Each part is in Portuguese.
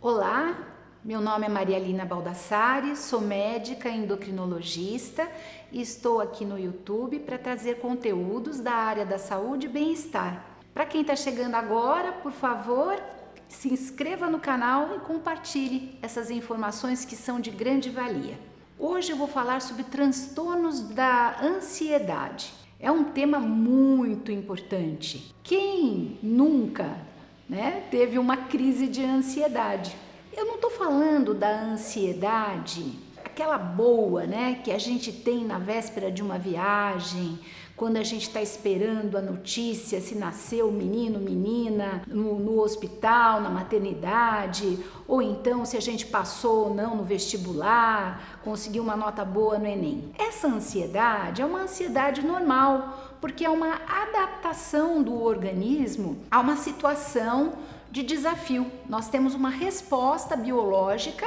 Olá, meu nome é Marialina Baldassari, sou médica endocrinologista e estou aqui no YouTube para trazer conteúdos da área da saúde e bem-estar. Para quem está chegando agora, por favor, se inscreva no canal e compartilhe essas informações que são de grande valia. Hoje eu vou falar sobre transtornos da ansiedade. É um tema muito importante. Quem nunca teve uma crise de ansiedade? Eu não estou falando da ansiedade, aquela boa, que a gente tem na véspera de uma viagem, quando a gente está esperando a notícia se nasceu menino, menina, no hospital, na maternidade, ou então se a gente passou ou não no vestibular, conseguiu uma nota boa no Enem. Essa ansiedade é uma ansiedade normal, porque é uma adaptação do organismo a uma situação de desafio. Nós temos uma resposta biológica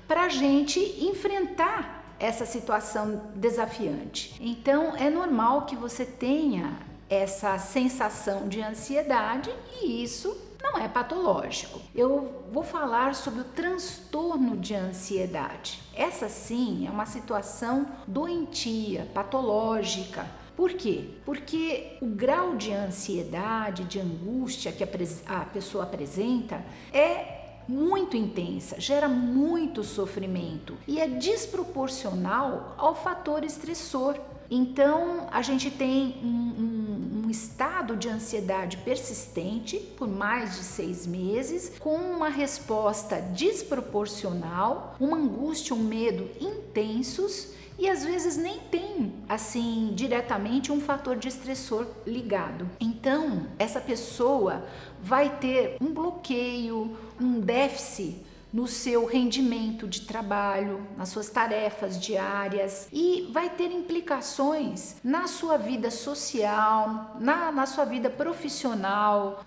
para a gente enfrentar essa situação desafiante. Então, é normal que você tenha essa sensação de ansiedade e isso não é patológico. Eu vou falar sobre o transtorno de ansiedade. Essa sim é uma situação doentia, patológica. Por quê? Porque o grau de ansiedade, de angústia que a pessoa apresenta é muito intensa, gera muito sofrimento e é desproporcional ao fator estressor. Então, a gente tem um estado de ansiedade persistente por mais de 6 meses, com uma resposta desproporcional, uma angústia, um medo intensos e às vezes nem tem, assim, diretamente um fator de estressor ligado. Então, essa pessoa vai ter um bloqueio, um déficit no seu rendimento de trabalho, nas suas tarefas diárias e vai ter implicações na sua vida social, na sua vida profissional,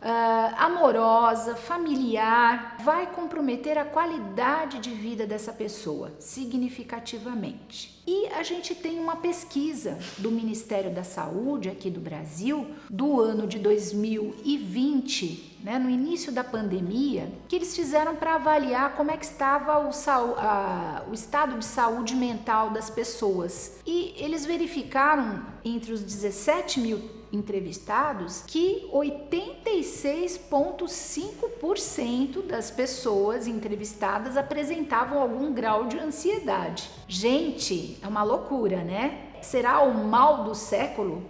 amorosa, familiar, vai comprometer a qualidade de vida dessa pessoa significativamente. E a gente tem uma pesquisa do Ministério da Saúde aqui do Brasil, do ano de 2020, no início da pandemia, que eles fizeram para avaliar como é que estava o estado de saúde mental das pessoas. E eles verificaram entre os 17 mil entrevistados que 86,5% das pessoas entrevistadas apresentavam algum grau de ansiedade. Gente, é uma loucura, Será o mal do século?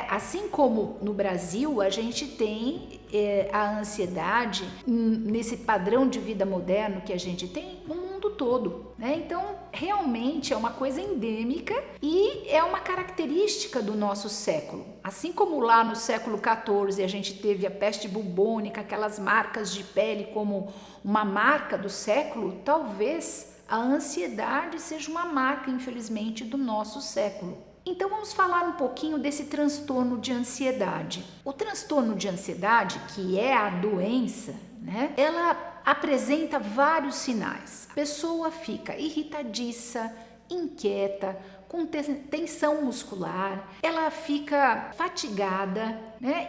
Assim como no Brasil a gente tem a ansiedade nesse padrão de vida moderno que a gente tem no mundo todo, Então realmente é uma coisa endêmica e é uma característica do nosso século. Assim como lá no século XIV a gente teve a peste bubônica, aquelas marcas de pele como uma marca do século, talvez a ansiedade seja uma marca, infelizmente, do nosso século. Então vamos falar um pouquinho desse transtorno de ansiedade. O transtorno de ansiedade, que é a doença, ela apresenta vários sinais. A pessoa fica irritadiça, inquieta, com tensão muscular, ela fica fatigada,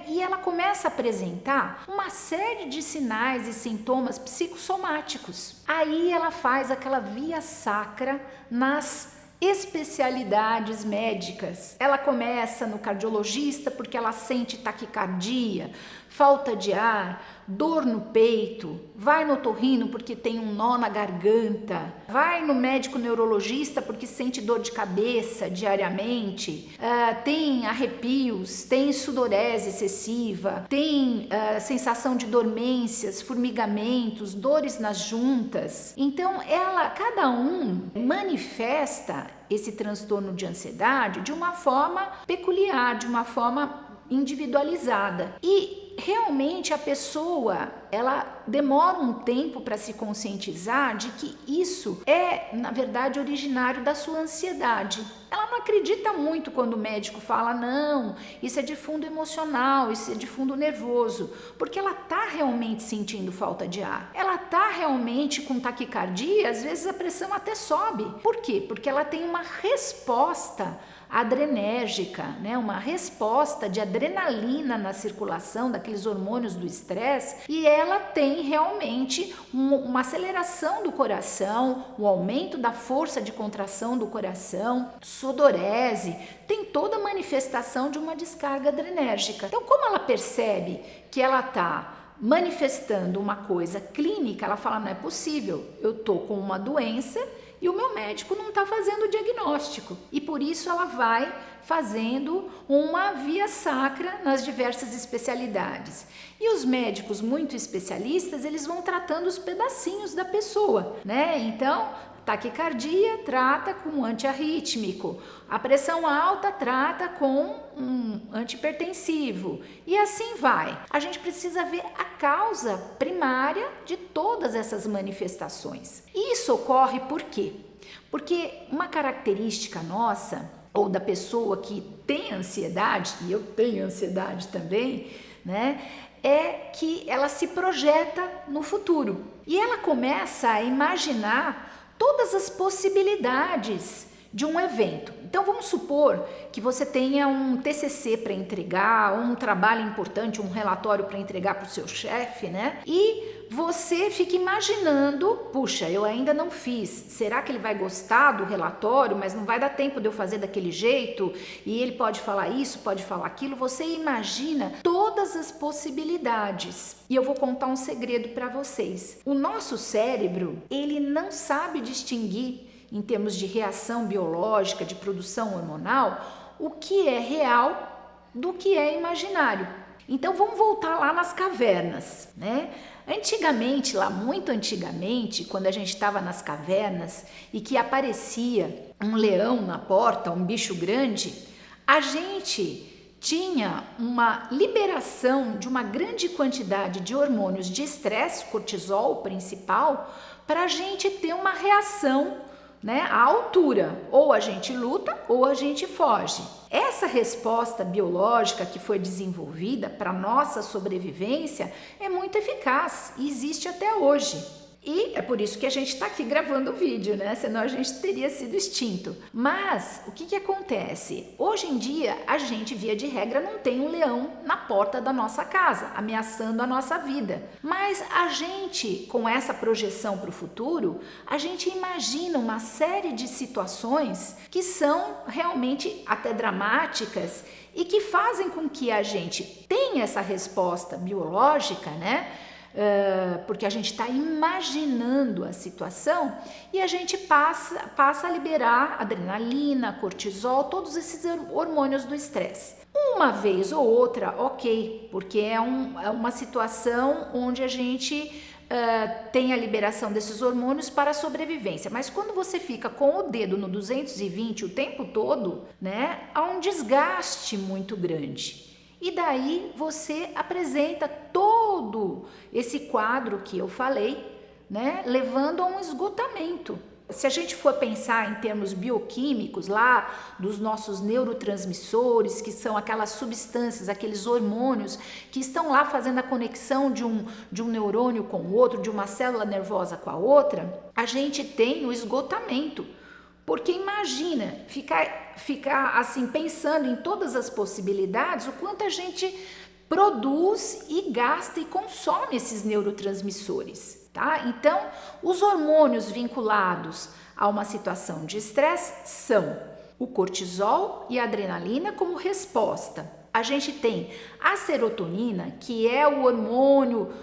e ela começa a apresentar uma série de sinais e sintomas psicossomáticos. Aí ela faz aquela via sacra nas especialidades médicas. Ela começa no cardiologista porque ela sente taquicardia, falta de ar, dor no peito, vai no otorrino porque tem um nó na garganta, vai no médico neurologista porque sente dor de cabeça diariamente, tem arrepios, tem sudorese excessiva, tem sensação de dormências, formigamentos, dores nas juntas. Então cada um manifesta esse transtorno de ansiedade de uma forma peculiar, de uma forma individualizada. E realmente a pessoa, ela demora um tempo para se conscientizar de que isso é, na verdade, originário da sua ansiedade. Ela não acredita muito quando o médico fala, não, isso é de fundo emocional, isso é de fundo nervoso, porque ela está realmente sentindo falta de ar. Ela está realmente com taquicardia, às vezes a pressão até sobe. Por quê? Porque ela tem uma resposta adrenérgica, né? Uma resposta de adrenalina na circulação daqueles hormônios do estresse, e ela tem realmente uma aceleração do coração, um aumento da força de contração do coração, sudorese, tem toda a manifestação de uma descarga adrenérgica. Então, como ela percebe que ela está manifestando uma coisa clínica, ela fala, não é possível, eu tô com uma doença e o meu médico não está fazendo o diagnóstico. E por isso ela vai fazendo uma via sacra nas diversas especialidades. E os médicos muito especialistas, eles vão tratando os pedacinhos da pessoa, né? Então, taquicardia trata com antiarrítmico, a pressão alta trata com um antihipertensivo e assim vai. A gente precisa ver a causa primária de todas essas manifestações. E isso ocorre por quê? Porque uma característica nossa, ou da pessoa que tem ansiedade, e eu tenho ansiedade também, né? É que ela se projeta no futuro e ela começa a imaginar todas as possibilidades de um evento. Então vamos supor que você tenha um TCC para entregar, um trabalho importante, um relatório para entregar para o seu chefe, né? E você fica imaginando, puxa, eu ainda não fiz, será que ele vai gostar do relatório, mas não vai dar tempo de eu fazer daquele jeito, e ele pode falar isso, pode falar aquilo. Você imagina todas as possibilidades. E eu vou contar um segredo para vocês. O nosso cérebro, ele não sabe distinguir, em termos de reação biológica, de produção hormonal, o que é real do que é imaginário. Então vamos voltar lá nas cavernas, né? Antigamente, lá muito antigamente, quando a gente estava nas cavernas e que aparecia um leão na porta, um bicho grande, a gente tinha uma liberação de uma grande quantidade de hormônios de estresse, cortisol principal, para a gente ter uma reação, né, à altura, ou a gente luta ou a gente foge. Essa resposta biológica que foi desenvolvida para nossa sobrevivência é muito eficaz e existe até hoje. E é por isso que a gente está aqui gravando o vídeo, né? Senão a gente teria sido extinto. Mas o que acontece? Hoje em dia, a gente, via de regra, não tem um leão na porta da nossa casa, ameaçando a nossa vida. Mas a gente, com essa projeção para o futuro, a gente imagina uma série de situações que são realmente até dramáticas e que fazem com que a gente tenha essa resposta biológica, né? Porque a gente está imaginando a situação e a gente passa a liberar adrenalina, cortisol, todos esses hormônios do estresse. Uma vez ou outra, ok, porque é uma situação onde a gente tem a liberação desses hormônios para a sobrevivência. Mas quando você fica com o dedo no 220 o tempo todo, né, há um desgaste muito grande. E daí você apresenta todo esse quadro que eu falei, né, levando a um esgotamento. Se a gente for pensar em termos bioquímicos lá, dos nossos neurotransmissores, que são aquelas substâncias, aqueles hormônios que estão lá fazendo a conexão de um neurônio com o outro, de uma célula nervosa com a outra, a gente tem o esgotamento. Porque imagina, ficar assim pensando em todas as possibilidades, o quanto a gente produz e gasta e consome esses neurotransmissores, tá? Então, os hormônios vinculados a uma situação de estresse são o cortisol e a adrenalina como resposta. A gente tem a serotonina, que é o hormônio,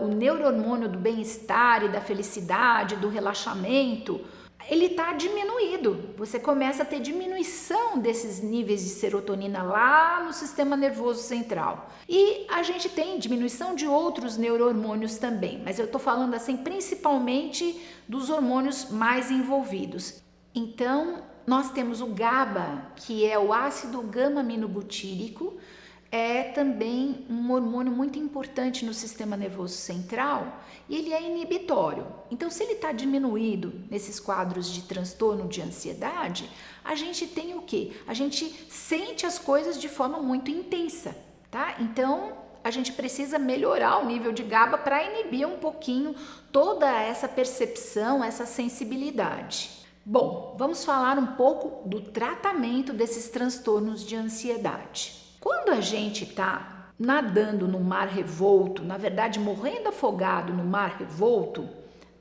o neurohormônio do bem-estar e da felicidade, do relaxamento. Ele está diminuído, você começa a ter diminuição desses níveis de serotonina lá no sistema nervoso central. E a gente tem diminuição de outros neurohormônios também, mas eu estou falando assim principalmente dos hormônios mais envolvidos. Então, nós temos o GABA, que é o ácido gama-aminobutírico, é também um hormônio muito importante no sistema nervoso central e ele é inibitório. Então, se ele está diminuído nesses quadros de transtorno de ansiedade, a gente tem o quê? A gente sente as coisas de forma muito intensa, tá? Então, a gente precisa melhorar o nível de GABA para inibir um pouquinho toda essa percepção, essa sensibilidade. Bom, vamos falar um pouco do tratamento desses transtornos de ansiedade. Quando a gente está nadando no mar revolto, na verdade morrendo afogado no mar revolto,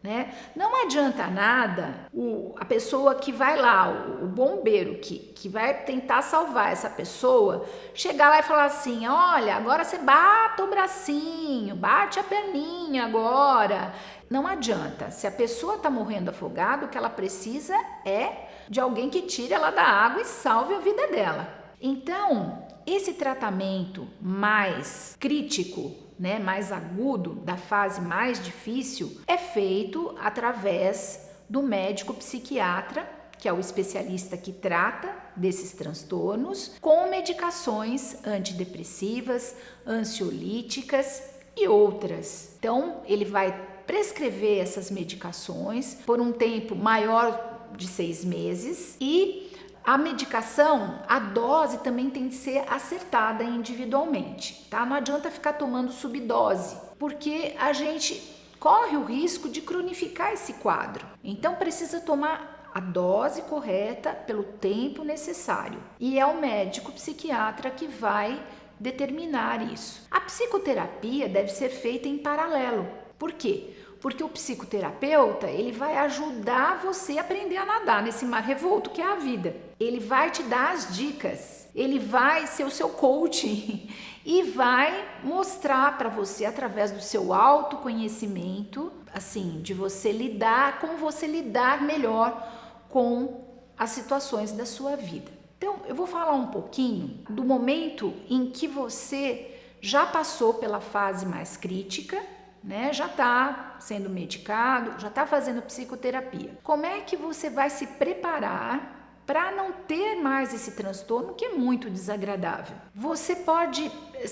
né? Não adianta nada a pessoa que vai lá, o bombeiro que vai tentar salvar essa pessoa, chegar lá e falar assim, olha, agora você bate o bracinho, bate a perninha agora. Não adianta, se a pessoa está morrendo afogada, o que ela precisa é de alguém que tire ela da água e salve a vida dela. Então, esse tratamento mais crítico, né, mais agudo, da fase mais difícil, é feito através do médico psiquiatra, que é o especialista que trata desses transtornos, com medicações antidepressivas, ansiolíticas e outras. Então, ele vai prescrever essas medicações por um tempo maior de 6 meses e a medicação, a dose também tem que ser acertada individualmente, tá? Não adianta ficar tomando subdose, porque a gente corre o risco de cronificar esse quadro. Então precisa tomar a dose correta pelo tempo necessário. E é o médico psiquiatra que vai determinar isso. A psicoterapia deve ser feita em paralelo. Por quê? Porque o psicoterapeuta, ele vai ajudar você a aprender a nadar nesse mar revolto que é a vida. Ele vai te dar as dicas, ele vai ser o seu coach e vai mostrar para você através do seu autoconhecimento, assim, de você lidar, como você lidar melhor com as situações da sua vida. Então, eu vou falar um pouquinho do momento em que você já passou pela fase mais crítica, né? Já está sendo medicado, já está fazendo psicoterapia. Como é que você vai se preparar para não ter mais esse transtorno que é muito desagradável? Você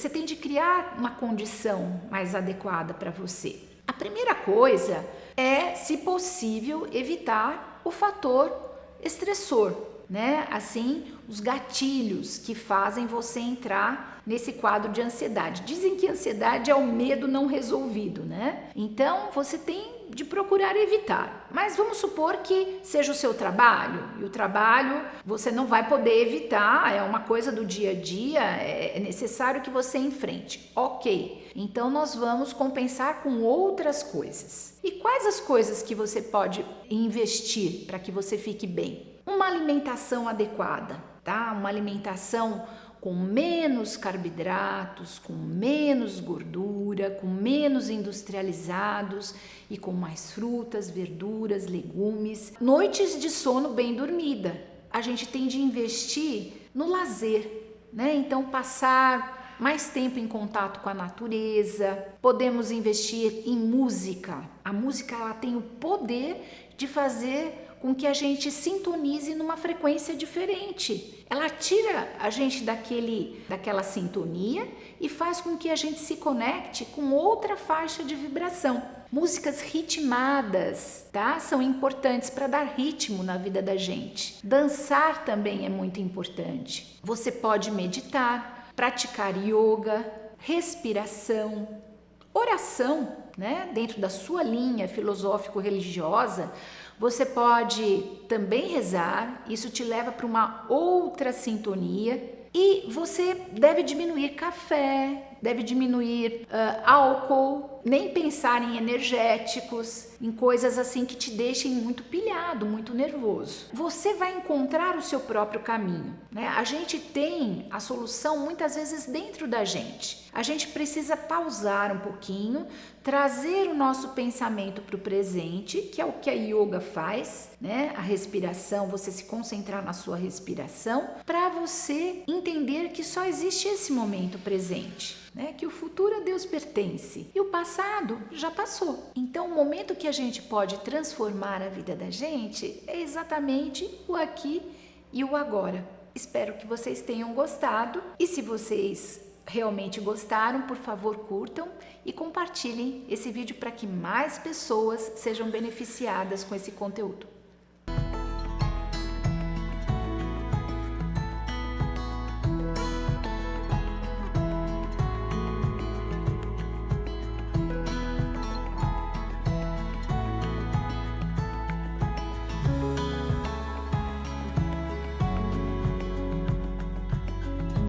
tem de criar uma condição mais adequada para você. A primeira coisa é, se possível, evitar o fator estressor, né? Assim, os gatilhos que fazem você entrar nesse quadro de ansiedade. Dizem que ansiedade é o medo não resolvido, né? Então, você tem de procurar evitar. Mas vamos supor que seja o seu trabalho, e o trabalho você não vai poder evitar, é uma coisa do dia a dia, é necessário que você enfrente. Ok, então nós vamos compensar com outras coisas. E quais as coisas que você pode investir para que você fique bem? Uma alimentação adequada, tá? Uma alimentação com menos carboidratos, com menos gordura, com menos industrializados e com mais frutas, verduras, legumes. Noites de sono bem dormida. A gente tem de investir no lazer, né? Então, passar mais tempo em contato com a natureza. Podemos investir em música. A música, ela tem o poder de fazer com que a gente sintonize numa frequência diferente. Ela tira a gente daquela sintonia e faz com que a gente se conecte com outra faixa de vibração. Músicas ritmadas, tá? São importantes para dar ritmo na vida da gente. Dançar também é muito importante. Você pode meditar, praticar yoga, respiração, oração, né? Dentro da sua linha filosófico-religiosa, você pode também rezar, isso te leva para uma outra sintonia. E você deve diminuir café, deve diminuir álcool, nem pensar em energéticos, em coisas assim que te deixem muito pilhado, muito nervoso. Você vai encontrar o seu próprio caminho, né? A gente tem a solução muitas vezes dentro da gente. A gente precisa pausar um pouquinho, trazer o nosso pensamento para o presente, que é o que a yoga faz, né? A respiração, você se concentrar na sua respiração, para você entender que só existe esse momento presente, né? Que o futuro a Deus pertence e o passado já passou. Então, o momento que a gente pode transformar a vida da gente é exatamente o aqui e o agora. Espero que vocês tenham gostado e se vocês realmente gostaram, por favor, curtam e compartilhem esse vídeo para que mais pessoas sejam beneficiadas com esse conteúdo.